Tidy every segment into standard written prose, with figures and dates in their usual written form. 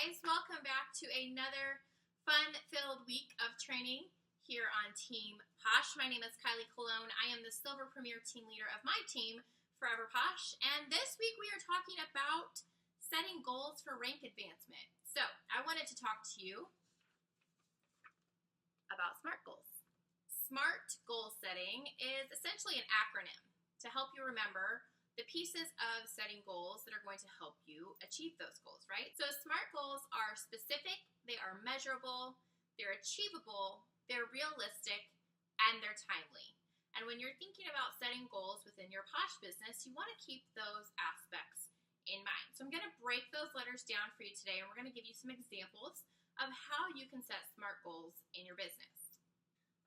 guys, welcome back to another fun-filled week of training here on Team Posh. My name is Kylie Colon. I am the Silver Premier Team Leader of my team, Forever Posh, and this week we are talking about setting goals for rank advancement. So, I wanted to talk to you about SMART goals. SMART goal setting is essentially an acronym to help you remember the pieces of setting goals that are going to help you achieve those goals, right? So SMART goals are specific, they are measurable, they're achievable, they're realistic, and they're timely. And when you're thinking about setting goals within your Posh business, you want to keep those aspects in mind. So I'm going to break those letters down for you today, and we're going to give you some examples of how you can set SMART goals in your business.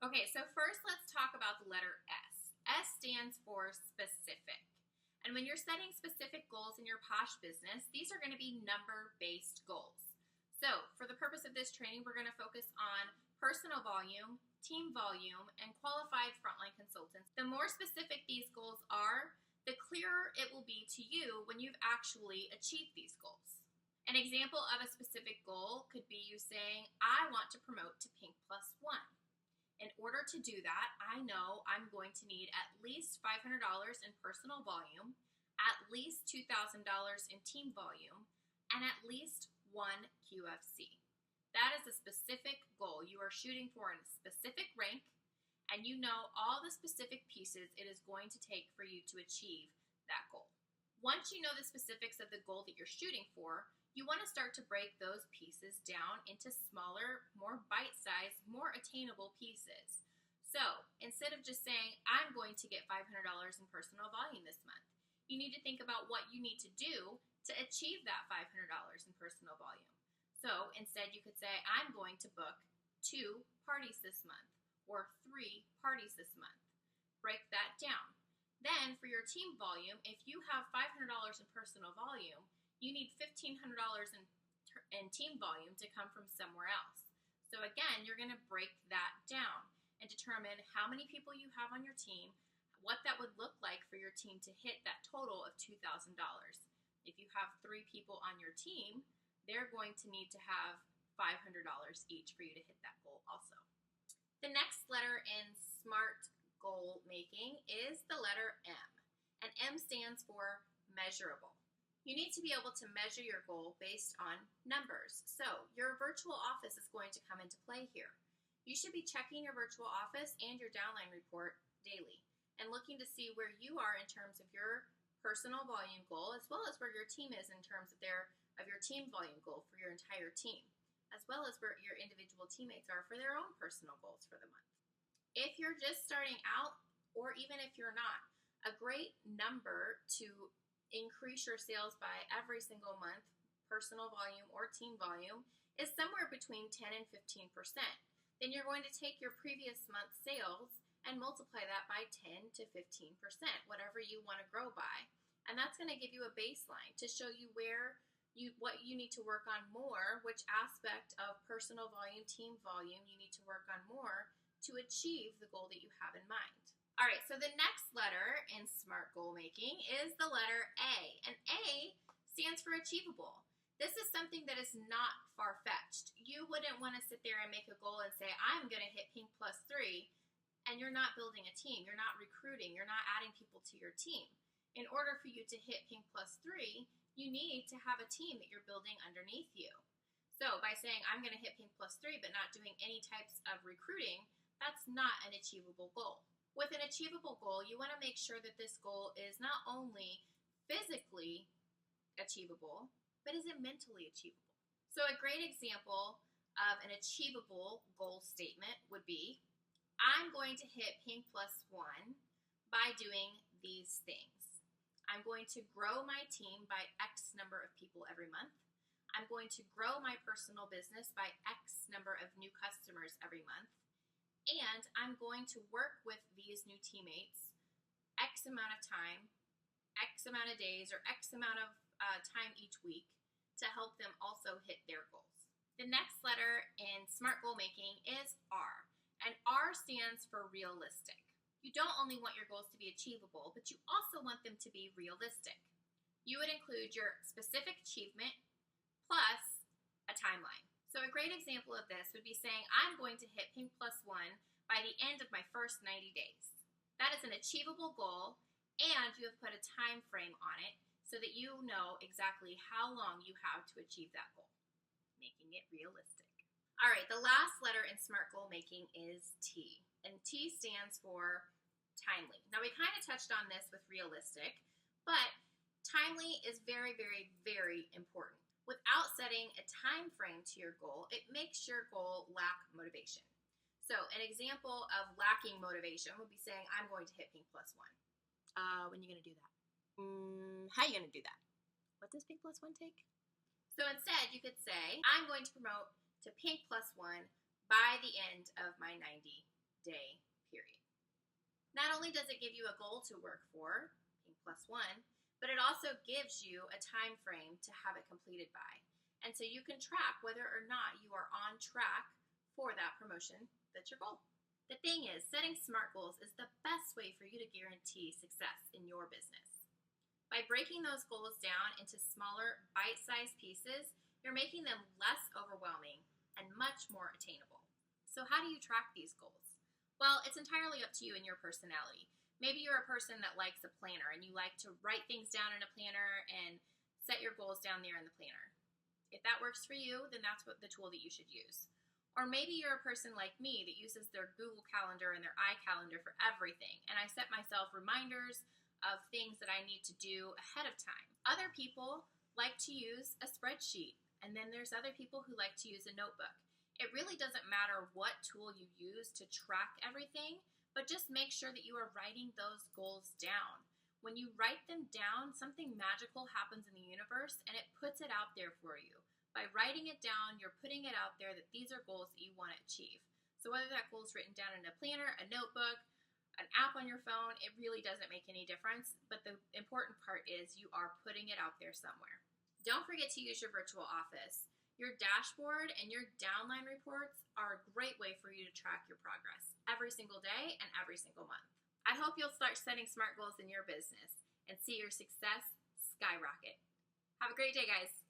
Okay, so first let's talk about the letter S. S stands for specific. And when you're setting specific goals in your Posh business, these are going to be number-based goals. So for the purpose of this training, we're going to focus on personal volume, team volume, and qualified frontline consultants. The more specific these goals are, the clearer it will be to you when you've actually achieved these goals. An example of a specific goal could be you saying, I want to promote to Pink +1. In order to do that, I know I'm going to need at least $500 in personal volume, at least $2,000 in team volume, and at least 1 QFC. That is a specific goal. You are shooting for a specific rank, and you know all the specific pieces it is going to take for you to achieve that goal. Once you know the specifics of the goal that you're shooting for, you want to start to break those pieces down into smaller, more bite-sized, more attainable pieces. So instead of just saying, I'm going to get $500 in personal volume this month, you need to think about what you need to do to achieve that $500 in personal volume. So instead you could say, I'm going to book 2 parties this month or 3 parties this month. Break that down. Then for your team volume, if you have $500 in personal volume, you need $1,500 in team volume to come from somewhere else. So again, you're going to break that down and determine how many people you have on your team, what that would look like for your team to hit that total of $2,000. If you have 3 people on your team, they're going to need to have $500 each for you to hit that goal also. The next letter in SMART goal making is the letter M, and M stands for measurable. You need to be able to measure your goal based on numbers. So your virtual office is going to come into play here. You should be checking your virtual office and your downline report daily and looking to see where you are in terms of your personal volume goal, as well as where your team is in terms of your team volume goal for your entire team, as well as where your individual teammates are for their own personal goals for the month. If you're just starting out, or even if you're not, a great number to increase your sales by every single month, personal volume or team volume, is somewhere between 10 and 15%. Then you're going to take your previous month's sales and multiply that by 10 to 15%, whatever you want to grow by. And that's going to give you a baseline to show you what you need to work on more, which aspect of personal volume, team volume you need to work on more to achieve the goal that you have in mind. All right, so the next letter in SMART goal making is the letter A, and A stands for achievable. This is something that is not far-fetched. You wouldn't want to sit there and make a goal and say, I'm going to hit Pink +3, and you're not building a team, you're not recruiting, you're not adding people to your team. In order for you to hit Pink +3, you need to have a team that you're building underneath you. So by saying, I'm going to hit Pink +3, but not doing any types of recruiting, that's not an achievable goal. With an achievable goal, you want to make sure that this goal is not only physically achievable, but is it mentally achievable? So a great example of an achievable goal statement would be, I'm going to hit Pink +1 by doing these things. I'm going to grow my team by X number of people every month. I'm going to grow my personal business by X number of new customers every month. And I'm going to work with these new teammates X amount of time, X amount of days, or X amount of time each week to help them also hit their goals. The next letter in SMART goal making is R, and R stands for realistic. You don't only want your goals to be achievable, but you also want them to be realistic. You would include your specific achievement plus a great example of this would be saying, I'm going to hit Pink Plus One by the end of my first 90 days. That is an achievable goal, and you have put a time frame on it so that you know exactly how long you have to achieve that goal, making it realistic. All right, the last letter in SMART goal making is T, and T stands for timely. Now, we kind of touched on this with realistic, but timely is very, very, very important. Without setting a time frame to your goal, it makes your goal lack motivation. So an example of lacking motivation would be saying, I'm going to hit Pink Plus One. When are you going to do that? How are you going to do that? What does Pink Plus One take? So instead, you could say, I'm going to promote to Pink Plus One by the end of my 90-day period. Not only does it give you a goal to work for, Pink Plus One, but it also gives you a time frame to have it completed by. And so you can track whether or not you are on track for that promotion that's your goal. The thing is, setting SMART goals is the best way for you to guarantee success in your business. By breaking those goals down into smaller, bite-sized pieces, you're making them less overwhelming and much more attainable. So how do you track these goals? Well, it's entirely up to you and your personality. Maybe you're a person that likes a planner and you like to write things down in a planner and set your goals down there in the planner. If that works for you, then that's the tool that you should use. Or maybe you're a person like me that uses their Google Calendar and their iCalendar for everything, and I set myself reminders of things that I need to do ahead of time. Other people like to use a spreadsheet, and then there's other people who like to use a notebook. It really doesn't matter what tool you use to track everything, but just make sure that you are writing those goals down. When you write them down, something magical happens in the universe, and it puts it out there for you. By writing it down, you're putting it out there that these are goals that you want to achieve. So whether that goal is written down in a planner, a notebook, an app on your phone, it really doesn't make any difference. But the important part is you are putting it out there somewhere. Don't forget to use your virtual office. Your dashboard and your downline reports are a great way for you to track your progress every single day and every single month. I hope you'll start setting SMART goals in your business and see your success skyrocket. Have a great day, guys.